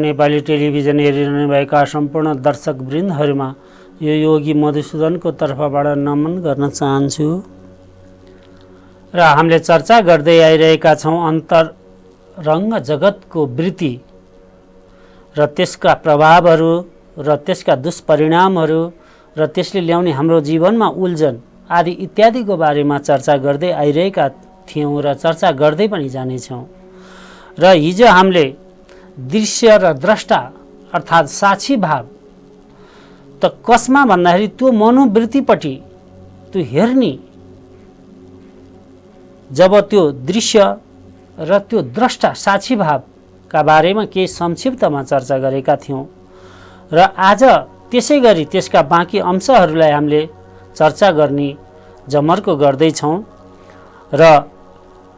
Nepali television हेरिरहनु भएका सम्पूर्ण दर्शकवृन्दहरूमा यो योगी मधुसूदनको तर्फबाट नमन गर्न चाहन्छु। र हामीले चर्चा गर्दै आइरहेका छौँ अन्तरङ्ग जगतको वृत्ति र त्यसका प्रभावहरू र त्यसका दुष्परिणामहरू र त्यसले ल्याउने हाम्रो जीवनमा उल्झन आदि इत्यादिको बारेमा चर्चा गर्दै आइरहेका थियौँ र चर्चा गर्दै पनि जानेछौँ। र हिजो हामीले दृश्य र द्रष्टा अर्थात् साक्षी भाव त कसमा भन्दाखेरि त्यो मनोवृत्तिपट्टि त्यो हेर्ने, जब त्यो दृश्य र त्यो द्रष्टा साक्षी भावका बारेमा केही संक्षिप्तमा चर्चा गरेका थियौँ। र आज त्यसै गरी त्यसका बाँकी अंशहरूलाई हामीले चर्चा गर्ने जमर्को गर्दैछौँ। र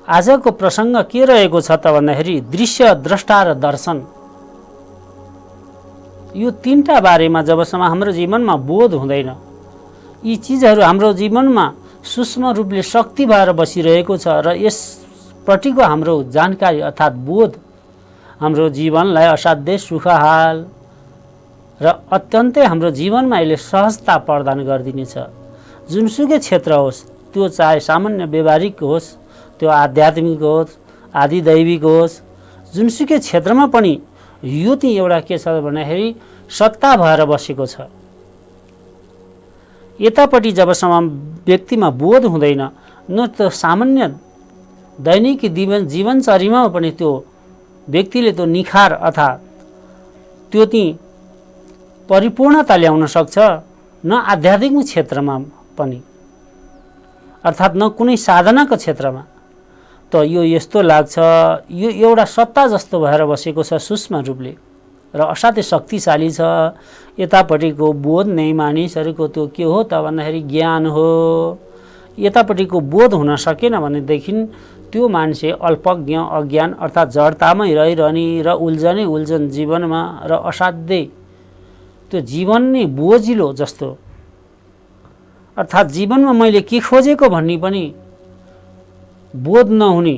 आजको प्रसङ्ग के रहेको छ त भन्दाखेरि दृश्य, द्रष्टा र दर्शन, यो तीनटा बारेमा जबसम्म हाम्रो जीवनमा बोध हुँदैन, यी चिजहरू हाम्रो जीवनमा सूक्ष्म रूपले शक्ति भएर बसिरहेको छ र यसप्रतिको हाम्रो जानकारी अर्थात् बोध हाम्रो जीवनलाई असाध्यै सुखहाल र अत्यन्तै हाम्रो जीवनमा यसले सहजता प्रदान गरिदिनेछ। जुनसुकै क्षेत्र होस्, त्यो चाहे सामान्य व्यवहारिक होस्, त्यो आध्यात्मिक होस्, आदिदैविक होस्, जुनसुकै क्षेत्रमा पनि यो चाहिँ एउटा के छ भन्दाखेरि सत्ता भएर बसेको छ। यतापट्टि जबसम्म व्यक्तिमा बोध हुँदैन, न त सामान्य दैनिक जीवनचर्यामा पनि त्यो व्यक्तिले त्यो निखार अर्थात् त्यो चाहिँ परिपूर्णता ल्याउन सक्छ, न आध्यात्मिक क्षेत्रमा पनि अर्थात् न कुनै साधनाको क्षेत्रमा। त यो यस्तो लाग्छ, यो एउटा सत्ता जस्तो भएर बसेको छ सूक्ष्म रूपले र असाध्यै शक्तिशाली छ। यतापट्टिको बोध नै मानिसहरूको त्यो के हो त भन्दाखेरि ज्ञान हो। यतापट्टिको बोध हुन सकेन भनेदेखि त्यो मान्छे अल्पज्ञ, अज्ञान अर्थात् जडतामै रहिरहने र उल्झन जीवनमा र असाध्यै त्यो जीवन नै बोझिलो जस्तो, अर्थात् जीवनमा मैले के खोजेको भन्ने पनि बोध नहुने,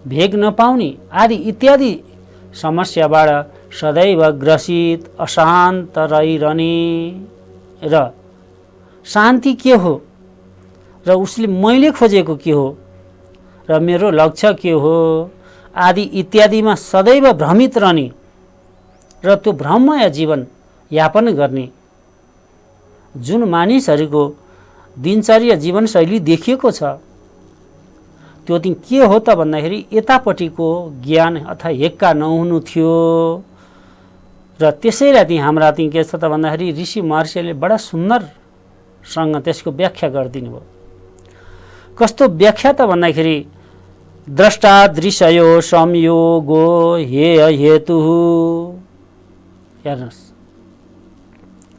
भेग नपाउने आदि इत्यादि समस्याबाट सदैव ग्रसित, अशान्त रहिरहने र शान्ति के हो र उसले मैले खोजेको के हो र मेरो लक्ष्य के हो आदि इत्यादिमा सदैव भ्रमित रहने र त्यो भ्रममय जीवन यापन गर्ने जुन मानिसहरूको दिनचर्या जीवनशैली देखिएको छ, त्यो चाहिँ के हो त भन्दाखेरि यतापट्टिको ज्ञान अथवा हेक्का नहुनु थियो। र त्यसैलाई चाहिँ हाम्रा चाहिँ के छ त भन्दाखेरि ऋषि महर्षिले बडा सुन्दरसँग त्यसको व्याख्या गरिदिनु भयो। कस्तो व्याख्या त भन्दाखेरि द्रष्टा दृश्यो संयोगो हेतु, हेर्नुहोस्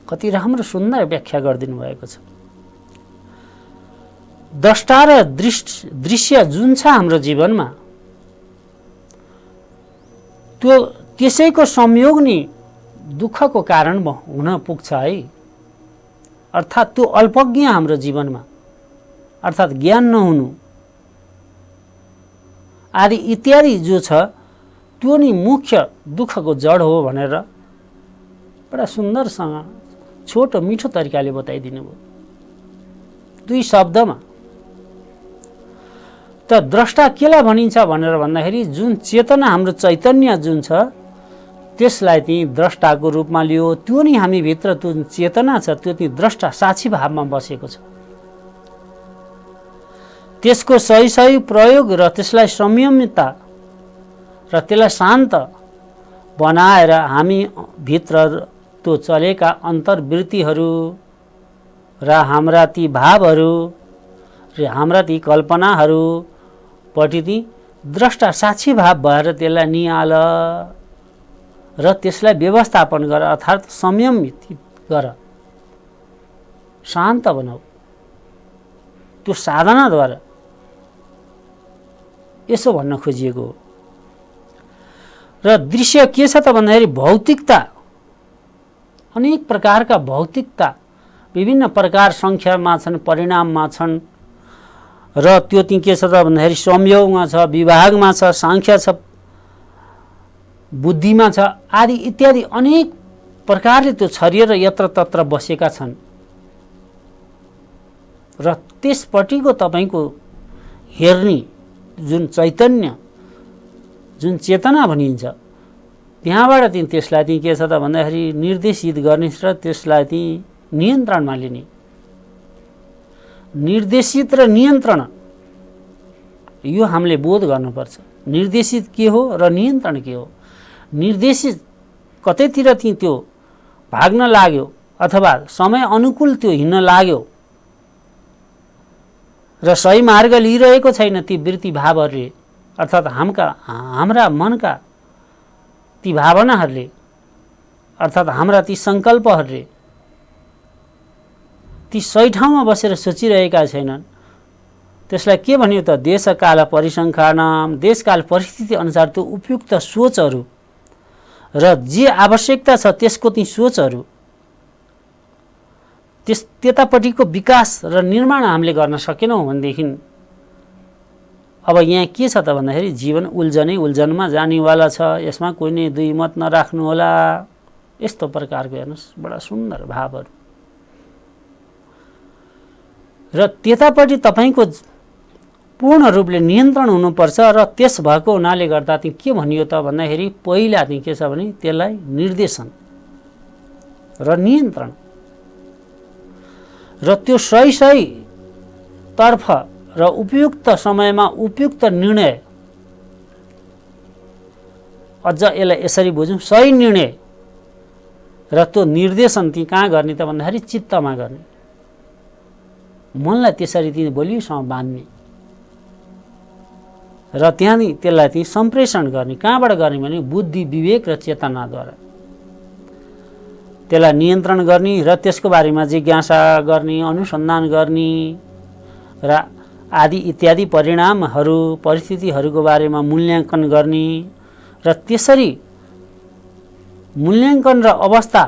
कति राम्रो सुन्दर व्याख्या गरिदिनु भएको छ। द्रष्टा र दृश्य जुन छ हाम्रो जीवनमा, त्यो त्यसैको संयोग नि दुःखको कारण हुन पुग्छ है। अर्थात् त्यो अल्पज्ञ हाम्रो जीवनमा अर्थात् ज्ञान नहुनु आदि इत्यादि जो छ त्यो नि मुख्य दुःखको जड हो भनेर बडा सुन्दरसँग छोटो मिठो तरिकाले बताइदिनु भयो दुई शब्दमा। त द्रष्टा केलाई भनिन्छ भनेर भन्दाखेरि जुन चेतना हाम्रो चैतन्य जुन छ त्यसलाई चाहिँ द्रष्टाको रूपमा लियो। त्यो नि हामी भित्र जुन चेतना छ त्यो चाहिँ द्रष्टा साक्षी भावमा बसेको छ। त्यसको सही प्रयोग र त्यसलाई संयमितता र त्यसलाई शान्त बनाएर हामी भित्र त्यो चलेका अन्तर्वृत्तिहरू र हाम्रा ती भावहरू र हाम्रा ती कल्पनाहरूपट्टि ती द्रष्टा साक्षी भाव भएर त्यसलाई निहाल र त्यसलाई व्यवस्थापन गर, अर्थात् संयमित गर, शान्त बनाऊ। त्यो साधनाद्वारा यसो भन्न खोजिएको हो। र दृश्य के छ त भन्दाखेरि भौतिकता, अनेक प्रकारका भौतिकता विभिन्न प्रकार संख्यामा छन्, परिणाममा छन्। र त्यो चाहिँ के छ त भन्दाखेरि संयोगमा छ, विभागमा छ, सांख्य छ, बुद्धिमा छ, आदि इत्यादि अनेक प्रकारले त्यो छरिएर यत्र तत्र बसेका छन्। र त्यसपट्टिको तपाईको हेर्ने जुन चैतन्य, जुन चेतना भनिन्छ, त्यहाँबाट चाहिँ त्यसलाई चाहिँ के छ त भन्दाखेरि निर्देशित गर्ने र त्यसलाई चाहिँ नियन्त्रणमा लिने। निर्देशित र नियन्त्रण यो हामीले बोध गर्नुपर्छ। निर्देशित के हो र नियन्त्रण के हो? निर्देशित कतैतिर चाहिँ त्यो भाग्न लाग्यो अथवा समय अनुकूल त्यो हिँड्न लाग्यो र सही मार्ग लिइरहेको छैन, ती वृत्ति भावहरूले अर्थात् हाम्रा मनका ती भावनाहरूले अर्थात् हाम्रा ती सङ्कल्पहरूले ती सही ठाउँमा बसेर सोचिरहेका छैनन्, त्यसलाई के भन्यो त देशकाल परिसंख्यानाम, देशकाल परिस्थिति अनुसार त्यो उपयुक्त सोचहरू र जे आवश्यकता छ त्यसको ती सोचहरू, त्यतापट्टिको विकास र निर्माण हामीले गर्न सकेनौँ भनेदेखि अब यहाँ के छ त भन्दाखेरि जीवन उल्झनै उल्झनमा जानेवाला छ। यसमा कोही नै दुई मत नराख्नु होला। यस्तो प्रकारको हेर्नुहोस् बडा सुन्दर भावहरू। र त्यतापट्टि तपाईको पूर्ण रूपले नियन्त्रण हुनुपर्छ। र त्यस भएको हुनाले गर्दा चाहिँ के भनियो त भन्दाखेरि पहिला चाहिँ के छ भने त्यसलाई निर्देशन र नियन्त्रण र त्यो सही तर्फ र उपयुक्त समयमा उपयुक्त निर्णय, अझ यसलाई यसरी बुझौँ, सही निर्णय र त्यो निर्देशन ती कहाँ गर्ने त भन्दाखेरि चित्तमा गर्ने, मनलाई त्यसरी ती बलियोसँग बाँध्ने र त्यहाँदेखि त्यसलाई ती सम्प्रेषण गर्ने। कहाँबाट गर्ने भने बुद्धि, विवेक र चेतनाद्वारा त्यसलाई नियन्त्रण गर्ने र त्यसको बारेमा जिज्ञासा गर्ने, अनुसन्धान गर्ने र आदि इत्यादि परिणामहरू, परिस्थितिहरूको बारेमा मूल्याङ्कन गर्ने। र त्यसरी मूल्याङ्कन र अवस्था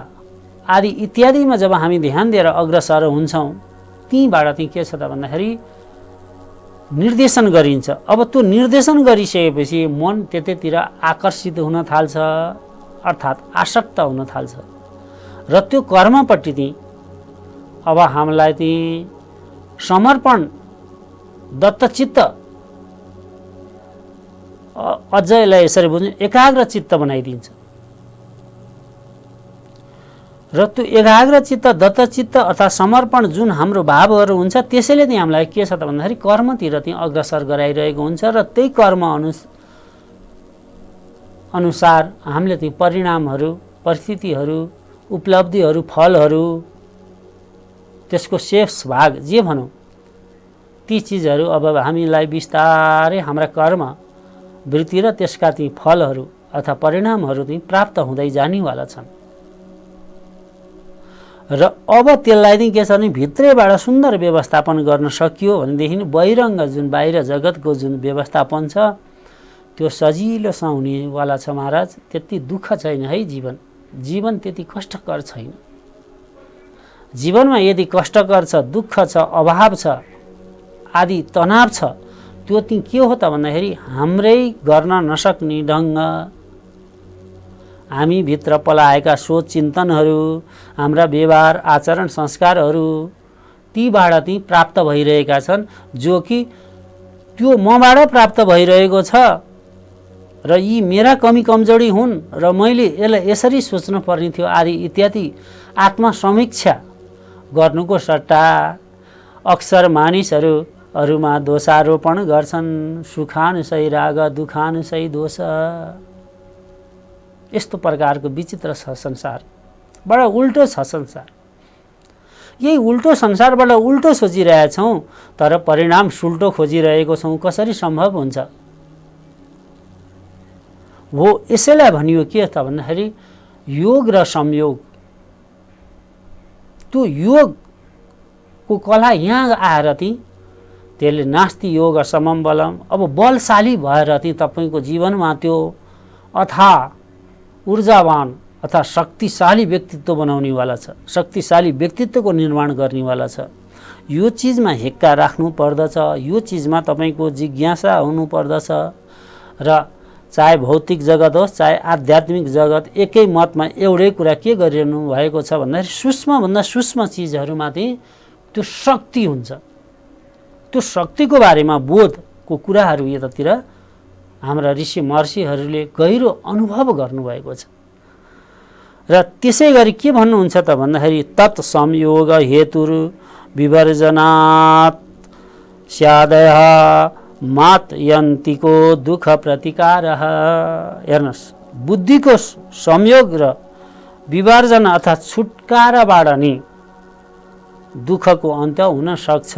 आदि इत्यादिमा जब हामी ध्यान दिएर अग्रसर हुन्छौँ, तीबाट चाहिँ के छ त भन्दाखेरि निर्देशन गरिन्छ। अब त्यो निर्देशन गरिसकेपछि मन त्यतैतिर आकर्षित हुन थाल्छ, अर्थात् आसक्त हुन थाल्छ र त्यो कर्मपट्टि चाहिँ अब हामीलाई चाहिँ समर्पण, दत्तचित्त, अझ यसलाई यसरी बुझ्नु एकाग्र चित्त बनाइदिन्छ। र त्यो एकाग्र चित्त, दत्तचित्त अर्थात् समर्पण जुन हाम्रो भावहरू हुन्छ, त्यसैले चाहिँ हामीलाई के छ त भन्दाखेरि कर्मतिर चाहिँ अग्रसर गराइरहेको हुन्छ। र त्यही कर्म अनुसार हामीले चाहिँ परिणामहरू, परिस्थितिहरू, उपलब्धिहरू, फलहरू, त्यसको शेष भाग जे भनौँ, ती चिजहरू अब हामीलाई बिस्तारै हाम्रा कर्म वृत्ति र त्यसका ती फलहरू अथवा परिणामहरू चाहिँ प्राप्त हुँदै जानेवाला छन्। र अब त्यसलाई चाहिँ के छ भने भित्रैबाट सुन्दर व्यवस्थापन गर्न सकियो भनेदेखि बहिरङ्ग जुन बाहिर जगतको जुन व्यवस्थापन छ त्यो सजिलोसँग हुनेवाला छ। महाराज त्यति दुःख छैन है, जीवन त्यति कष्टकर छैन। जीवनमा यदि कष्टकर छ, दुःख छ, अभाव छ, आदि तनाव छ, त्यो चाहिँ के हो त भन्दाखेरि हाम्रै गर्न नसक्ने ढङ्ग, हामी भित्र पलाएका सोच चिन्तनहरू, हाम्रा व्यवहार आचरण संस्कारहरू तीबाट चाहिँ प्राप्त भइरहेका छन्, जो कि त्यो मबाट प्राप्त भइरहेको छ र यी मेरा कमी कमजोरी हुन् र मैले यसलाई यसरी सोच्नु पर्ने थियो आदि इत्यादि आत्मसमीक्षा गर्नुको सट्टा अक्सर मानिसहरू अरूमा दोषारोपण गर्छन्। सुखानुसै राग, दुखानुसै दोष। यस्तो प्रकारको विचित्र छ संसार, बडा उल्टो छ संसार। यही उल्टो संसारबाट उल्टो सोचिरहेछौँ तर परिणाम सुल्टो खोजिरहेको छौँ, कसरी सम्भव हुन्छ? हो यसैलाई भनियो के त भन्दाखेरि योग र संयोग। त्यो योगको कला यहाँ आएर त्यसले नास्ति योग समम बलम, अब बलशाली भएर तपाईँको जीवनमा त्यो अथाह ऊर्जावान अथवा शक्तिशाली व्यक्तित्व बनाउनेवाला छ, शक्तिशाली व्यक्तित्वको निर्माण गर्नेवाला छ। यो चिजमा हेक्का राख्नु पर्दछ, यो चिजमा तपाईँको जिज्ञासा हुनुपर्दछ र चाहे भौतिक जगत होस् चाहे आध्यात्मिक जगत एकै मतमा एउटै कुरा के गरिरहनु भएको छ भन्दाखेरि सूक्ष्मभन्दा सूक्ष्म चिजहरूमाथि त्यो शक्ति हुन्छ। त्यो शक्तिको बारेमा बोधको कुराहरू यतातिर हाम्रा ऋषि महर्षिहरूले गहिरो अनुभव गर्नुभएको छ। र त्यसै गरी के भन्नुहुन्छ त भन्दाखेरि तत् संयोग हेतुर विवर्जनात् स्यादयः मात यन्तिको दुःख प्रतिकार। हेर्नुहोस्, बुद्धिको संयोग र विवर्जन अर्थात् छुटकाराबाट नि दुःखको अन्त हुन सक्छ।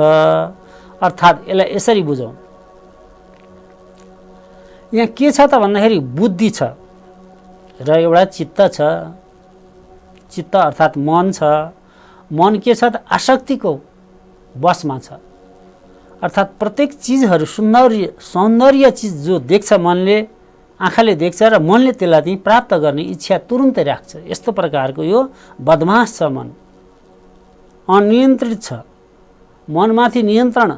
अर्थात् यसलाई यसरी बुझौँ, यहाँ के छ त भन्दाखेरि बुद्धि छ र एउटा चित्त छ। चित्त अर्थात् मन छ। मन के छ त आसक्तिको बसमा छ। अर्थात् प्रत्येक चिजहरू सौन्दर्य चिज जो देख्छ मनले, आँखाले देख्छ र मनले त्यसलाई प्राप्त गर्ने इच्छा तुरुन्तै राख्छ। यस्तो प्रकारको यो बदमाश छ मन, अनियन्त्रित छ। मनमाथि नियन्त्रण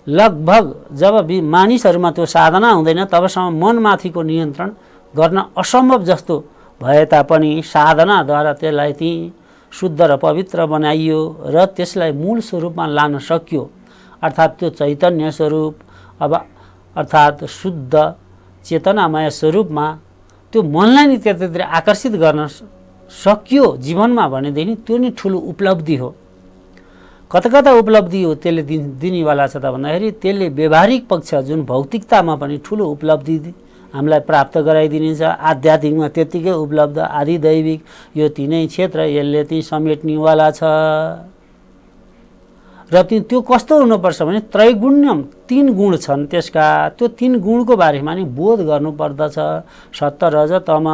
लगभग जब मानिसहरूमा त्यो साधना हुँदैन तबसम्म मनमाथिको नियन्त्रण गर्न असम्भव जस्तो भए तापनि साधनाद्वारा त्यसलाई शुद्ध र पवित्र बनाइयो र त्यसलाई मूल स्वरूपमा लान सकियो। अर्थात् त्यो चैतन्य स्वरूप अब अर्थात् शुद्ध चेतनामय स्वरूपमा त्यो मनलाई नि त्यतातिर आकर्षित गर्न सकियो जीवनमा भनेदेखि त्यो नि ठुलो उपलब्धि हो। कता कता उपलब्धि हो त्यसले दिनेवाला छ त भन्दाखेरि त्यसले व्यवहारिक पक्ष जुन भौतिकतामा पनि ठुलो उपलब्धि हामीलाई प्राप्त गराइदिनेछ। आध्यात्मिकमा त्यत्तिकै उपलब्ध, आदि दैविक यो तीनै क्षेत्र यसले समेट्नेवाला छ। र त्यो कस्तो हुनुपर्छ भने त्रैगुण्यम, 3 गुण छन् त्यसका। त्यो 3 गुणको बारेमा नि बोध गर्नुपर्दछ। सत्व रज तम,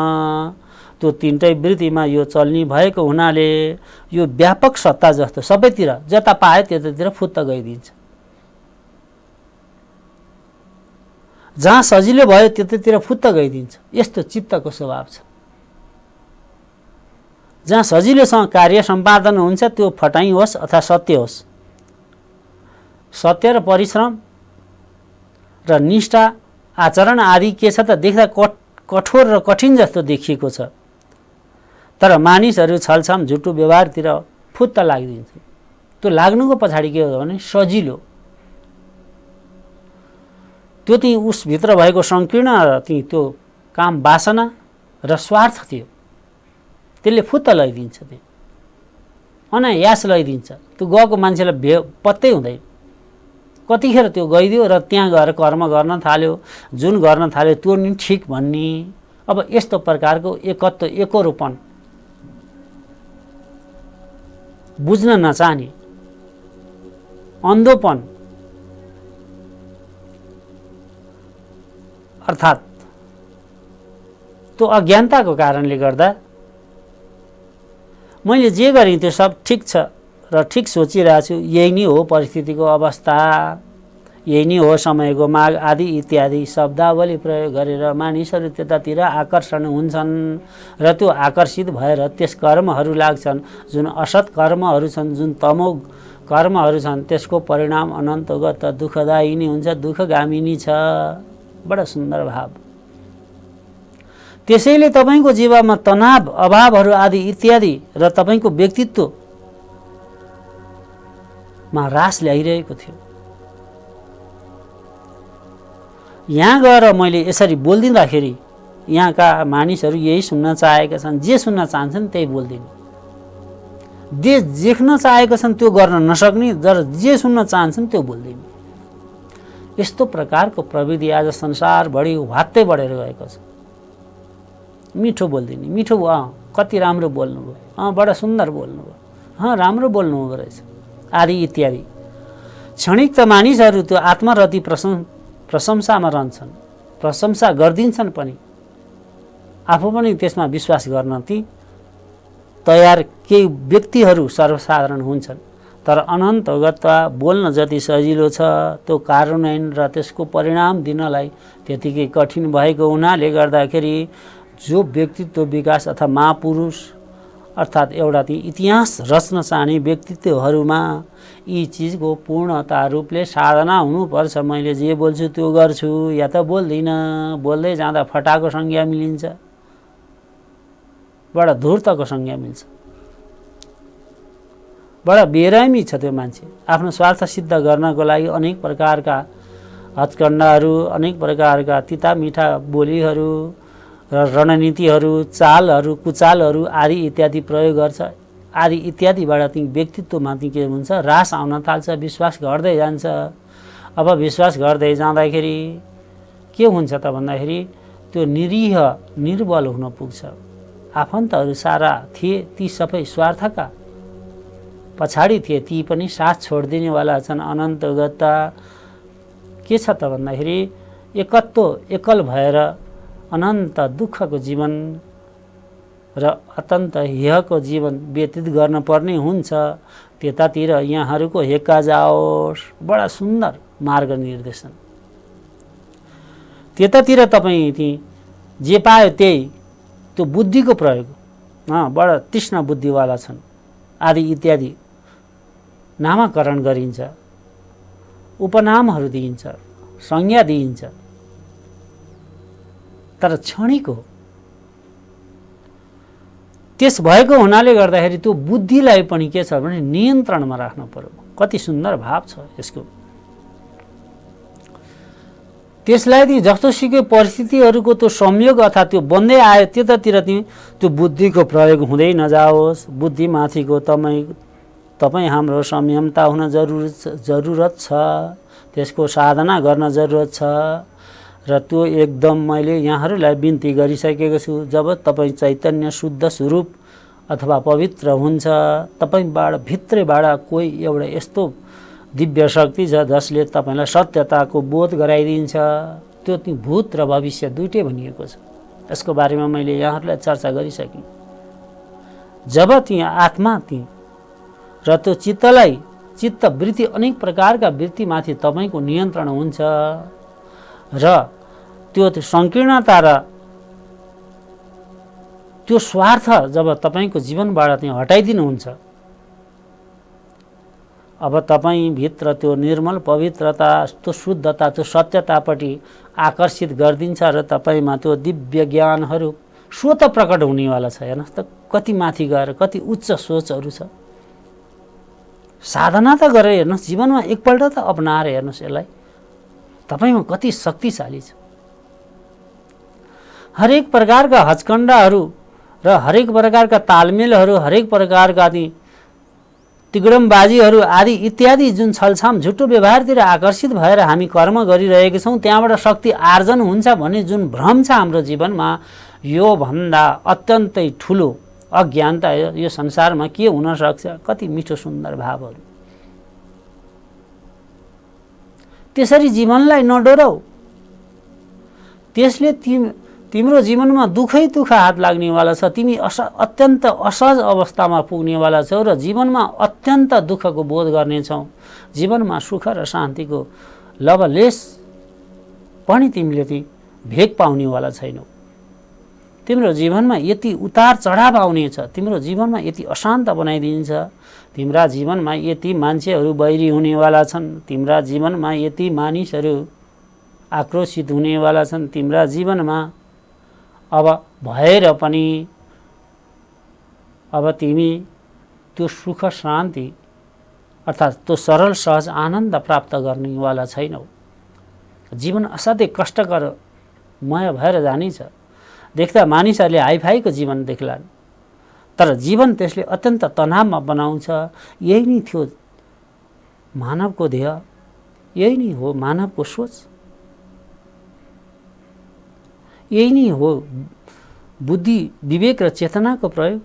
त्यो 3टै वृत्तिमा यो चल्ने भएको हुनाले यो व्यापक सत्ता जस्तो सबैतिर जता पाए त्यतातिर फुत्त गइदिन्छ। जहाँ सजिलो भयो त्यतातिर फुत्त गइदिन्छ। यस्तो चित्तको स्वभाव छ। जहाँ सजिलोसँग कार्य सम्पादन हुन्छ त्यो फटाइ होस् अथवा सत्य होस्, सत्य र परिश्रम र निष्ठा आचरण आदि के छ त देख्दा कठोर र कठिन जस्तो देखिएको छ। तर मानिसहरू छलछम झुटो व्यवहारतिर फुत्त लागिदिन्छ। त्यो लाग्नुको पछाडि के हो भने सजिलो, त्यो उसभित्र भएको संकीर्ण त्यो काम वासना र स्वार्थ थियो, त्यसले फुत्त लैदिन्छ। त्यो अनायास लैदिन्छ। त्यो गएको मान्छेलाई पत्तै हुँदैन। कतिखेर त्यो गइदियो र त्यहाँ गएर कर्म गर्न थाल्यो, जुन गर्न थाल्यो त्यो नि ठिक भन्ने। अब यस्तो प्रकारको एकत्व, एकोरूपन बुझ्न नचाहने, अन्धोपन अर्थात् त्यो अज्ञानताको कारणले गर्दा मैले जे गरेँ त्यो सब ठिक छ र ठिक सोचिरहेको छु, यही नै हो परिस्थितिको अवस्था, यही नै हो समयको माग आदि इत्यादि शब्दावली प्रयोग गरेर मानिसहरू त्यतातिर आकर्षण हुन्छन् र त्यो आकर्षित भएर त्यस कर्महरू लाग्छन्। जुन असत् कर्महरू छन्, जुन तमो कर्महरू छन्, त्यसको परिणाम अनन्तगत दुःखदायी नै हुन्छ, दुःखगामिनी छ। बडा सुन्दर भाव। त्यसैले तपाईको जीवनमा तनाव, अभावहरू आदि इत्यादि र तपाईको व्यक्तित्वमा ह्रास ल्याइरहेको थियो। यहाँ गएर मैले यसरी बोलिदिँदाखेरि यहाँका मानिसहरू यही सुन्न चाहेका छन्, जे सुन्न चाहन्छन् त्यही बोलिदिने, जे देख्न चाहेका छन् त्यो गर्न नसक्ने, तर जे सुन्न चाहन्छन् त्यो बोलिदिने। यस्तो प्रकारको प्रविधि आज संसारभरि वात्तै बढेर गएको छ। मिठो बोलिदिने, मिठो कति राम्रो बोल्नुभयो, बडा सुन्दर बोल्नुभयो, राम्रो बोल्नु हुँदो रहेछ आदि इत्यादि। क्षणिक त मानिसहरू त्यो आत्मरति प्रशंसामा रहन्छन्, प्रशंसा गरिदिन्छन् पनि, आफू पनि त्यसमा विश्वास गर्न ती तयार केही व्यक्तिहरू सर्वसाधारण हुन्छन्। तर अनन्तगत बोल्न जति सजिलो छ त्यो कार्यान्वयन र त्यसको परिणाम दिनलाई त्यतिकै कठिन भएको हुनाले गर्दाखेरि जो व्यक्तित्व विकास अथवा महापुरुष अर्थात् एउटा ती इतिहास रच्न चाहने व्यक्तित्वहरूमा यी चिजको पूर्णता रूपले साधना हुनुपर्छ। मैले जे बोल्छु त्यो गर्छु या त बोल्दिनँ, बोल्दै जाँदा फटाको संज्ञा मिलिन्छ, बडा धूर्तको संज्ञा मिल्छ, बडा बेरहमी छ त्यो मान्छे। आफ्नो स्वार्थ सिद्ध गर्नको लागि अनेक प्रकारका हत्कण्डाहरू, अनेक प्रकारका तिता मिठा बोलीहरू र रणनीतिहरू, चालहरू, कुचालहरू आदि इत्यादि प्रयोग गर्छ। आदि इत्यादिबाट ती व्यक्तित्वमाथि के हुन्छ, ह्रास आउन थाल्छ, विश्वास घट्दै जान्छ। अब विश्वास घट्दै जाँदाखेरि के हुन्छ त भन्दाखेरि त्यो निरीह निर्बल हुन पुग्छ। आफन्तहरू सारा थिए, ती सबै स्वार्थका पछाडि थिए, ती पनि साथ छोडिदिनेवाला छन्। अनन्तगत के छ त भन्दाखेरि एकल भएर अनन्त दुःखको जीवन र अत्यन्त हेयको जीवन व्यतीत गर्न पर्ने हुन्छ। त्यतातिर यहाँहरूको हेक्का जाओस्, बडा सुन्दर मार्ग निर्देशन। त्यतातिर तपाईँ ती जे पायो त्यही, त्यो बुद्धिको प्रयोग, बडा तीक्ष्ण बुद्धिवाला छन् आदि इत्यादि नामाकरण गरिन्छ, उपनामहरू दिइन्छ, संज्ञा दिइन्छ, तर क्षणिक हो। त्यस भएको हुनाले गर्दाखेरि त्यो बुद्धिलाई पनि के छ भने नियन्त्रणमा राख्न पर्यो। कति सुन्दर भाव छ यसको। त्यसलाई ती जस्तोसुकै परिस्थितिहरूको त्यो संयोग अर्थात् त्यो बन्दै आयो त्यतातिर त्यो बुद्धिको प्रयोग हुँदै नजाओस्। बुद्धिमाथिको तपाईँ हाम्रो संयमता हुन जरुरत छ, त्यसको साधना गर्न जरुरत छ। र त्यो एकदम मैले यहाँहरूलाई बिन्ती गरिसकेको छु। जब तपाईँ चैतन्य शुद्ध स्वरूप अथवा पवित्र हुन्छ, तपाईँबाट भित्रैबाट कोही एउटा यस्तो दिव्य शक्ति छ जसले तपाईँलाई सत्यताको बोध गराइदिन्छ। त्यो ती भूत र भविष्य दुइटै भनिएको छ। यसको बारेमा मैले यहाँहरूलाई चर्चा गरिसकेँ। जब ती आत्मा र त्यो चित्तवृत्ति अनेक प्रकारका वृत्तिमाथि तपाईँको नियन्त्रण हुन्छ र त्यो संकीर्णता र त्यो स्वार्थ जब तपाईँको जीवनबाट हटाइदिनुहुन्छ, अब तपाईँ भित्र त्यो निर्मल पवित्रता, त्यो शुद्धता, त्यो सत्यतापट्टि आकर्षित गरिदिन्छ र तपाईँमा त्यो दिव्य ज्ञानहरू स्वत प्रकट हुनेवाला छ। हेर्नुहोस् त कति माथि गएर कति उच्च सोचहरू छ। साधना त गरेर हेर्नुहोस्, जीवनमा एकपल्ट त अपनाएर हेर्नुहोस् यसलाई, तपाईँमा कति शक्तिशाली छ। हरेक प्रकारका हचकण्डाहरू र हरेक प्रकारका तालमेलहरू, हरेक प्रकारका तिगडमबाजीहरू आदि इत्यादि जुन छलछाम झुटो व्यवहारतिर आकर्षित भएर हामी कर्म गरिरहेका छौँ, त्यहाँबाट शक्ति आर्जन हुन्छ भन्ने जुन भ्रम छ हाम्रो जीवनमा, यो भन्दा अत्यन्तै ठुलो अज्ञानता यो संसारमा के हुन सक्छ। कति मिठो सुन्दर भावहरू। त्यसरी जीवनलाई नडराऊ। त्यसले तिम्रो जीवनमा दुःखै दुःख हात लाग्नेवाला छ। तिमी अत्यन्त असहज अवस्थामा पुग्नेवाला छौ र जीवनमा अत्यन्त दुःखको बोध गर्नेछौ। जीवनमा सुख र शान्तिको लवलेश पनि तिमीले भेग पाउनेवाला छैनौ। तिम्रो जीवनमा यति उतार चढाव आउनेछ, तिम्रो जीवनमा यति अशान्त बनाइदिन्छ, तिम्रा जीवनमा यति मान्छेहरू बैरी हुनेवाला छन्, तिम्रा जीवनमा यति मानिसहरू आक्रोशित हुनेवाला छन्, तिम्रा जीवनमा अब भएर पनि अब तिमी त्यो सुख शान्ति अर्थात् त्यो सरल सहज आनन्द प्राप्त गर्नेवाला छैनौ। जीवन असाध्यै कष्टकरमय भएर जानेछ। देख्दा मानिसहरूले हाइफाईको जीवन देख्लान्, तर जीवन त्यसले अत्यन्त तनावमा बनाउँछ। यही नै थियो मानवको ध्येय, यही नै हो मानवको सोच, यही नै हो बुद्धि विवेक र चेतनाको प्रयोग।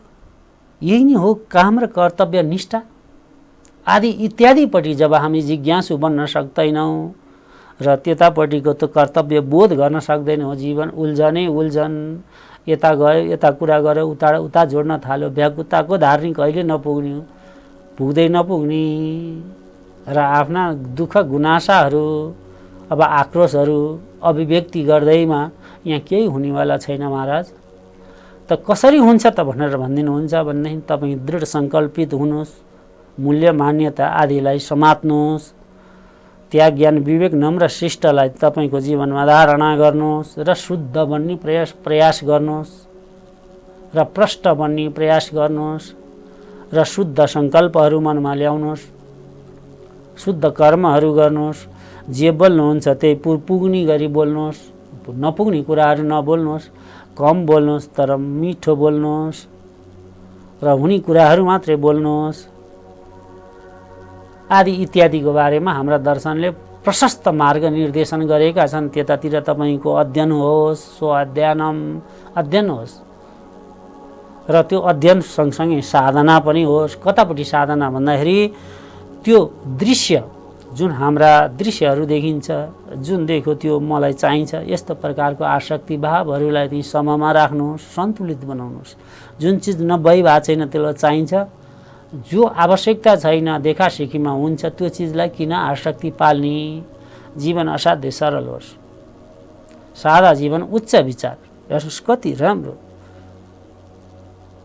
यही नै हो काम र कर्तव्य निष्ठा आदि इत्यादिपट्टि जब हामी जिज्ञासु बन्न सक्दैनौँ र त्यतापट्टिको त्यो कर्तव्य बोध गर्न सक्दैनौँ, जीवन उल्झनै उल्झन, यता गयो यता कुरा गऱ्यो, उता जोड्न थाल्यो, व्याकुलताको धार्नी कहिले पुग्दै नपुग्ने र आफ्ना दुःख गुनासाहरू अब आक्रोशहरू अभिव्यक्ति गर्दैमा यहाँ केही हुनेवाला छैन महाराज। त कसरी हुन्छ त भनेर भनिदिनुहुन्छ भनेदेखि तपाईँ दृढ सङ्कल्पित हुनुहोस्, मूल्य मान्यता आदिलाई समात्नुहोस्, त्याग ज्ञान विवेक नम्र शिष्टलाई तपाईँको जीवनमा धारणा गर्नुहोस् र शुद्ध बन्ने प्रयास गर्नुहोस् र प्रष्ट बन्ने प्रयास गर्नुहोस् र शुद्ध सङ्कल्पहरू मनमा ल्याउनुहोस्, शुद्ध कर्महरू गर्नुहोस्, जे बोल्नुहुन्छ त्यही पुग्ने गरी बोल्नुहोस्, नपुग्ने कुराहरू नबोल्नुहोस्, कम बोल्नुहोस् तर मिठो बोल्नुहोस् र हुने कुराहरू मात्रै बोल्नुहोस् आदि इत्यादिको बारेमा हाम्रा दर्शनले प्रशस्त मार्ग निर्देशन गरेका छन्। त्यतातिर तपाईँको अध्ययन होस्, सो अध्ययन होस् र त्यो अध्ययन सँगसँगै साधना पनि होस्। कतापट्टि साधना भन्दाखेरि त्यो दृश्य जुन हाम्रा दृश्यहरू देखिन्छ, जुन देखो त्यो मलाई चाहिन्छ, यस्तो प्रकारको आसक्ति भावहरूलाई त्यही सममा राख्नुहोस्, सन्तुलित बनाउनुहोस्। जुन चिज नभई भएको छैन त्यसलाई चाहिन्छ, जो आवश्यकता छैन देखासेखीमा हुन्छ त्यो चिजलाई किन आसक्ति पाल्ने। जीवन असाध्यै सरल होस्, सादा जीवन, उच्च विचार। हेर्नुहोस् कति राम्रो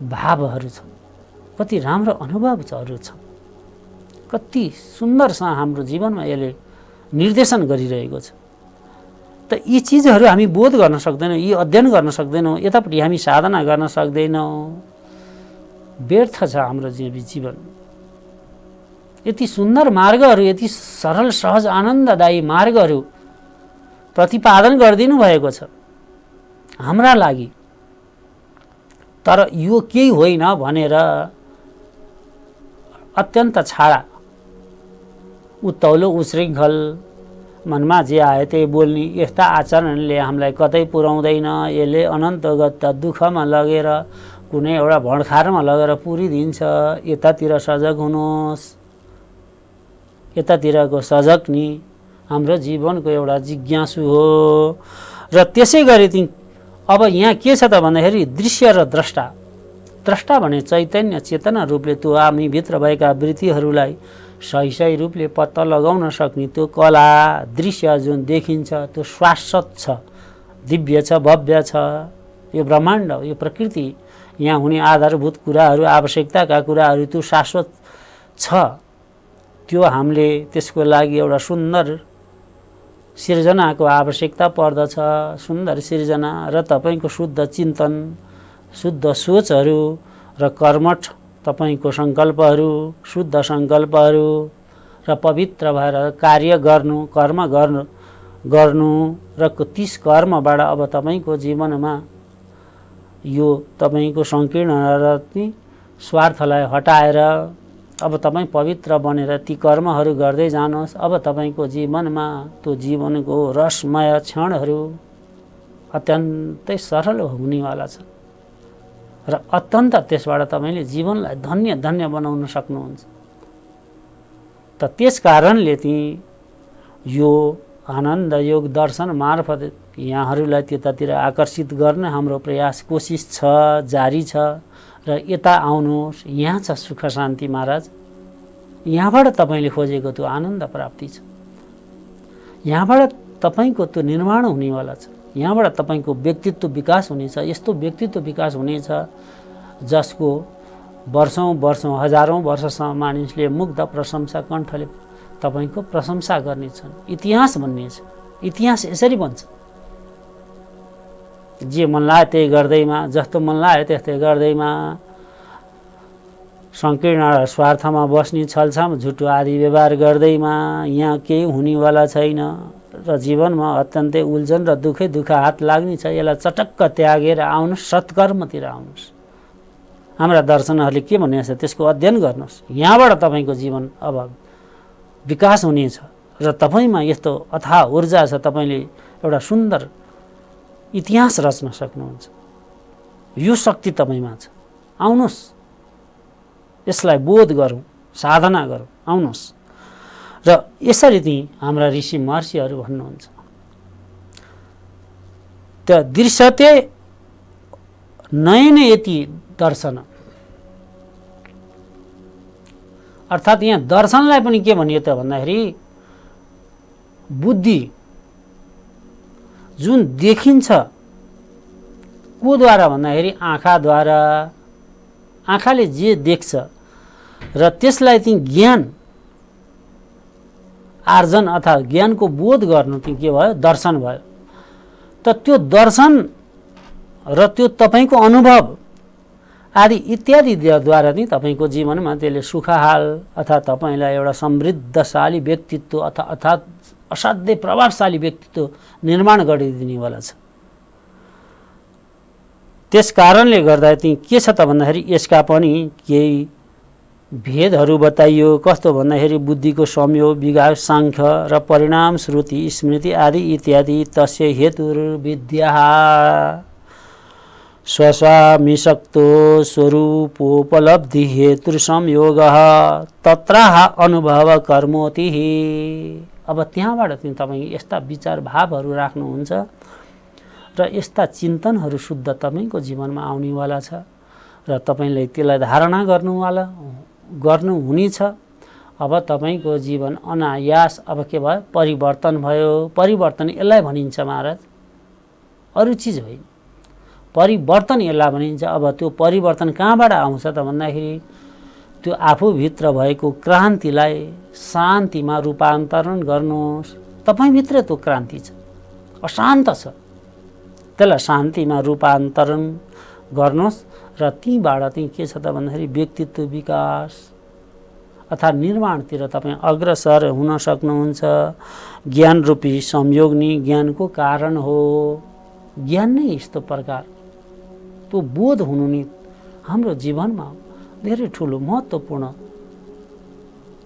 भावहरू छन्, कति राम्रो अनुभवहरू छन्, कति सुन्दरसँग हाम्रो जीवनमा यसले निर्देशन गरिरहेको छ। त यी चिजहरू हामी बोध गर्न सक्दैनौँ, यी अध्ययन गर्न सक्दैनौँ, यतापट्टि हामी साधना गर्न सक्दैनौँ, व्यर्थ छ हाम्रो जीवन। यति सुन्दर मार्गहरू, यति सरल सहज आनन्ददायी मार्गहरू प्रतिपादन गरिदिनु भएको छ हाम्रा लागि। तर यो केही होइन भनेर अत्यन्त छाडा, उत्तौलो उश्रृङ्खल, मनमा जे आयो त्यही बोल्ने यस्ता आचरणले हामीलाई कतै पुर्याउँदैन। यसले अनन्तगत दुःखमा लगेर कुनै एउटा भणखारमा लगेर पुरिदिन्छ। यतातिर सजग हुनुहोस्, यतातिरको सजग नि हाम्रो जीवनको एउटा जिज्ञासु हो। र त्यसै गरी अब यहाँ के छ त भन्दाखेरि दृश्य र द्रष्टा। द्रष्टा भने चैतन्य चेतना रूपले त्यो हामीभित्र भएका वृत्तिहरूलाई सही रूपले पत्ता लगाउन सक्ने त्यो कला दृश्य जुन देखिन्छ त्यो शाश्वत छ, दिव्य छ, भव्य छ। यो ब्रह्माण्ड, यो प्रकृति, यहाँ हुने आधारभूत कुराहरू, आवश्यकताका कुराहरू त्यो शाश्वत छ। त्यो हामीले त्यसको लागि एउटा सुन्दर सिर्जनाको आवश्यकता पर्दछ, सुन्दर सिर्जना र तपाईँको शुद्ध चिन्तन, शुद्ध सोचहरू र कर्मठ तपाईँको सङ्कल्पहरू, शुद्ध सङ्कल्पहरू र पवित्र भएर कार्य गर्नु, कर्म गर्नु र तीस कर्मबाट अब तपाईँको जीवनमा यो तपाईँको सङ्कीर्ण र स्वार्थलाई हटाएर अब तपाईँ पवित्र बनेर ती कर्महरू गर्दै जानुहोस्। अब तपाईँको जीवनमा त्यो जीवनको रसमय क्षणहरू अत्यन्तै सरल हुनेवाला छ र अत्यन्त त्यसबाट तपाईँले जीवनलाई धन्य धन्य बनाउन सक्नुहुन्छ। त त्यस कारणले यो आनन्द योग दर्शन मार्फत यहाँहरूलाई त्यतातिर आकर्षित गर्न हाम्रो प्रयास कोसिस छ, जारी छ। र यता आउनुहोस्, यहाँ छ सुख शान्ति महाराज। यहाँबाट तपाईँले खोजेको त्यो आनन्द प्राप्ति छ, यहाँबाट तपाईँको त्यो निर्माण हुनेवाला छ, यहाँबाट तपाईँको व्यक्तित्व विकास हुनेछ। यस्तो व्यक्तित्व विकास हुनेछ जसको वर्षौँ हजारौँ वर्षसम्म मानिसले मुग्ध प्रशंसा कण्ठले तपाईँको प्रशंसा गर्नेछन्। इतिहास बन्नेछ। इतिहास यसरी बन्छ, जे मन लाग्यो त्यही गर्दैमा, जस्तो मन लाग्यो त्यस्तै गर्दैमा, सङ्कीर्ण स्वार्थमा बस्ने, छलछाम झुटो आदि व्यवहार गर्दैमा यहाँ केही हुनेवाला छैन र जीवनमा अत्यन्तै उल्झन र दुःख हात लाग्ने छ। यसलाई चटक्क त्यागेर आउनुहोस्, सत्कर्मतिर आउनुहोस्। हाम्रा दर्शनहरूले के भनेको छ त्यसको अध्ययन गर्नुहोस्। यहाँबाट तपाईँको जीवन अब विकास हुनेछ र तपाईँमा यस्तो अथाह ऊर्जा छ, तपाईँले एउटा सुन्दर इतिहास रच्न सक्नुहुन्छ। यो शक्ति तपाईँमा छ। आउनुहोस्, यसलाई बोध गरौँ, साधना गरौँ, आउनुहोस्। र यसरी चाहिँ हाम्रा ऋषि महर्षिहरू भन्नुहुन्छ, त दृश्यते नयन यति दर्शन, अर्थात् यहाँ दर्शनलाई पनि के भनियो त भन्दाखेरि बुद्धि जुन देखिन्छ को द्वारा भन्दाखेरि आँखाद्वारा, आँखाले जे देख्छ र त्यसलाई चाहिँ ज्ञान आर्जन अथवा ज्ञानको बोध गर्नु चाहिँ के भयो, दर्शन भयो। त त्यो दर्शन र त्यो तपाईँको अनुभव आदि इत्यादिद्वारा चाहिँ तपाईँको जीवनमा त्यसले सुखहाल अथवा तपाईँलाई एउटा समृद्धशाली व्यक्तित्व अर्थात् असाध्यै प्रभावशाली व्यक्तित्व निर्माण गरिदिनेवाला छ। त्यस कारणले गर्दा चाहिँ के छ त भन्दाखेरि यसका पनि केही भेदहरू बताइयो। कस्तो भन्दाखेरि बुद्धिको संयोग, विकास, साङ्ख्य र परिणाम, श्रुति, स्मृति आदि इत्यादि तस्य हेतुर्विद्या स्वस्वामिशक्तो स्वरूपोपलब्धि हेतुर्संयोगः तत्राह अनुभव कर्मोति। अब त्यहाँबाट चाहिँ तपाईँ यस्ता विचार भावहरू राख्नुहुन्छ र यस्ता चिन्तनहरू शुद्ध तपाईँको जीवनमा आउनेवाला छ र तपाईँले त्यसलाई धारणा गर्नुहुनेछ। अब तपाईँको जीवन अनायास अब के भयो, परिवर्तन भयो। परिवर्तन यसलाई भनिन्छ महाराज, अरू चिज होइन, परिवर्तन यसलाई भनिन्छ। अब त्यो परिवर्तन कहाँबाट आउँछ त भन्दाखेरि त्यो आफूभित्र भएको क्रान्तिलाई शान्तिमा रूपान्तरण गर्नुहोस्। तपाईँभित्र त्यो क्रान्ति छ, अशान्त छ, त्यसलाई शान्तिमा रूपान्तरण गर्नुहोस् र तीबाट चाहिँ के छ त भन्दाखेरि व्यक्तित्व विकास अर्थात् निर्माणतिर तपाईँ अग्रसर हुन सक्नुहुन्छ। ज्ञान रूपी संयोग नै ज्ञानको कारण हो। ज्ञान नै यस्तो प्रकार त्यो बोध हुनु नि हाम्रो जीवनमा धेरै ठुलो महत्त्वपूर्ण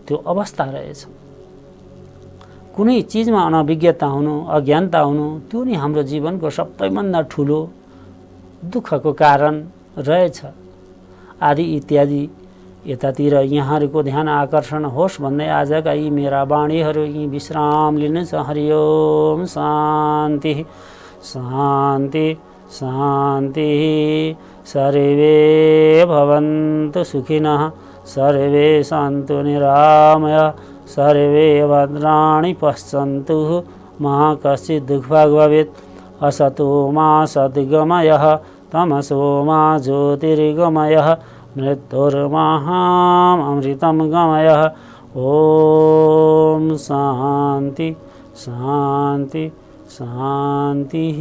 त्यो अवस्था रहेछ। कुनै चिजमा अनभिज्ञता हुनु, अज्ञानता हुनु, त्यो नै हाम्रो जीवनको सबैभन्दा ठुलो दुःखको कारण रहेछ आदि इत्यादि। यतातिर यहाँहरूको ध्यान आकर्षण होस् भन्दै आजका यी मेरा वाणीहरू यी विश्राम लिनेछ। हरि ओम शान्ति शान्ति शान्ति। सर्वे भवन्तु सुखिनः, सर्वे सन्तु निरामया, सर्वे भद्राणि पश्यन्तु मा कश्चित् दुःखभाग् भवेत्। असतो मा सद्गमयः, तमसो मा ज्योतिर्गमयः, मृत्युर्माहामृतं गमयः। ओम शान्ति शान्ति शान्तिः।